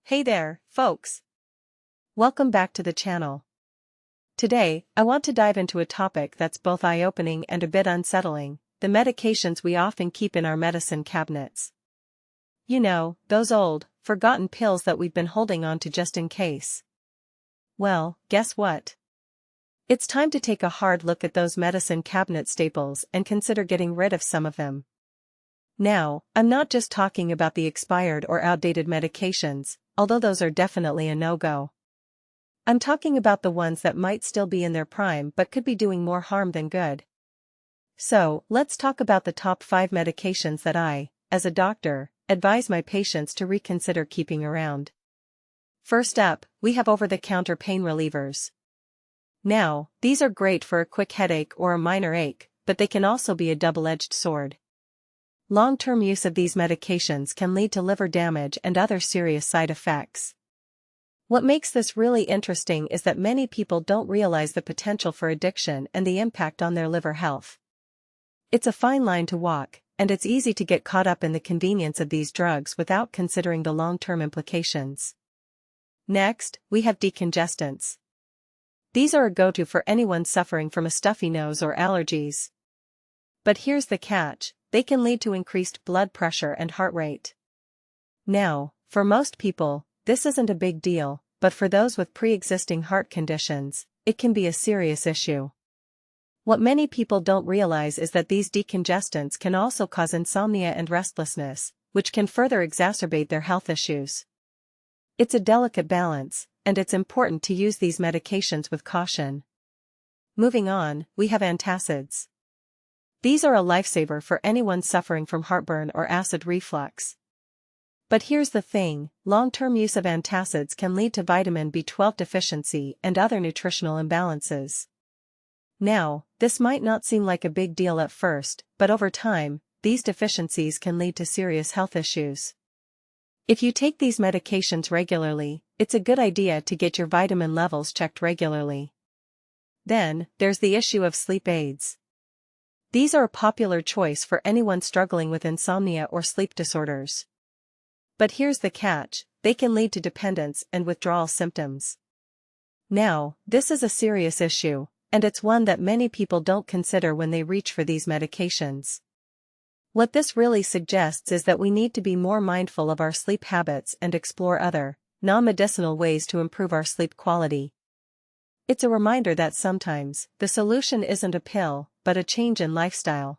Hey there, folks! Welcome back to the channel. Today, I want to dive into a topic that's both eye-opening and a bit unsettling: the medications we often keep in our medicine cabinets. You know, those old, forgotten pills that we've been holding on to just in case. Well, guess what? It's time to take a hard look at those medicine cabinet staples and consider getting rid of some of them. Now, I'm not just talking about the expired or outdated medications, although those are definitely a no-go. I'm talking about the ones that might still be in their prime but could be doing more harm than good. So, let's talk about the top 5 medications that I, as a doctor, advise my patients to reconsider keeping around. First up, we have over-the-counter pain relievers. Now, these are great for a quick headache or a minor ache, but they can also be a double-edged sword. Long-term use of these medications can lead to liver damage and other serious side effects. What makes this really interesting is that many people don't realize the potential for addiction and the impact on their liver health. It's a fine line to walk, and it's easy to get caught up in the convenience of these drugs without considering the long-term implications. Next, we have decongestants. These are a go-to for anyone suffering from a stuffy nose or allergies. But here's the catch: they can lead to increased blood pressure and heart rate. Now, for most people, this isn't a big deal, but for those with pre-existing heart conditions, it can be a serious issue. What many people don't realize is that these decongestants can also cause insomnia and restlessness, which can further exacerbate their health issues. It's a delicate balance, and it's important to use these medications with caution. Moving on, we have antacids. These are a lifesaver for anyone suffering from heartburn or acid reflux. But here's the thing: long-term use of antacids can lead to vitamin B12 deficiency and other nutritional imbalances. Now, this might not seem like a big deal at first, but over time, these deficiencies can lead to serious health issues. If you take these medications regularly, it's a good idea to get your vitamin levels checked regularly. Then, there's the issue of sleep aids. These are a popular choice for anyone struggling with insomnia or sleep disorders. But here's the catch: they can lead to dependence and withdrawal symptoms. Now, this is a serious issue, and it's one that many people don't consider when they reach for these medications. What this really suggests is that we need to be more mindful of our sleep habits and explore other, non-medicinal ways to improve our sleep quality. It's a reminder that sometimes, the solution isn't a pill, but a change in lifestyle.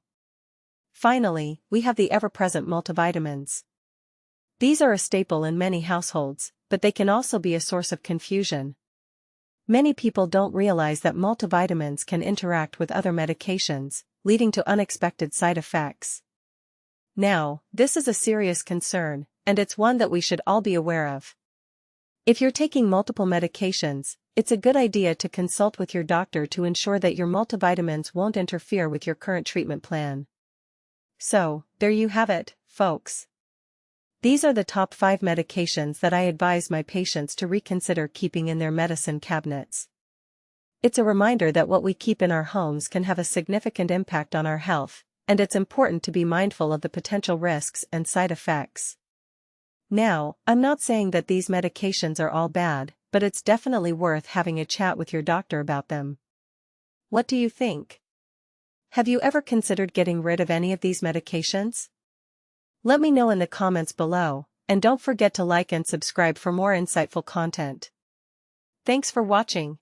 Finally, we have the ever-present multivitamins. These are a staple in many households, but they can also be a source of confusion. Many people don't realize that multivitamins can interact with other medications, leading to unexpected side effects. Now, this is a serious concern, and it's one that we should all be aware of. If you're taking multiple medications, it's a good idea to consult with your doctor to ensure that your multivitamins won't interfere with your current treatment plan. So, there you have it, folks. These are the top 5 medications that I advise my patients to reconsider keeping in their medicine cabinets. It's a reminder that what we keep in our homes can have a significant impact on our health, and it's important to be mindful of the potential risks and side effects. Now, I'm not saying that these medications are all bad, but it's definitely worth having a chat with your doctor about them. What do you think? Have you ever considered getting rid of any of these medications? Let me know in the comments below, and don't forget to like and subscribe for more insightful content. Thanks for watching.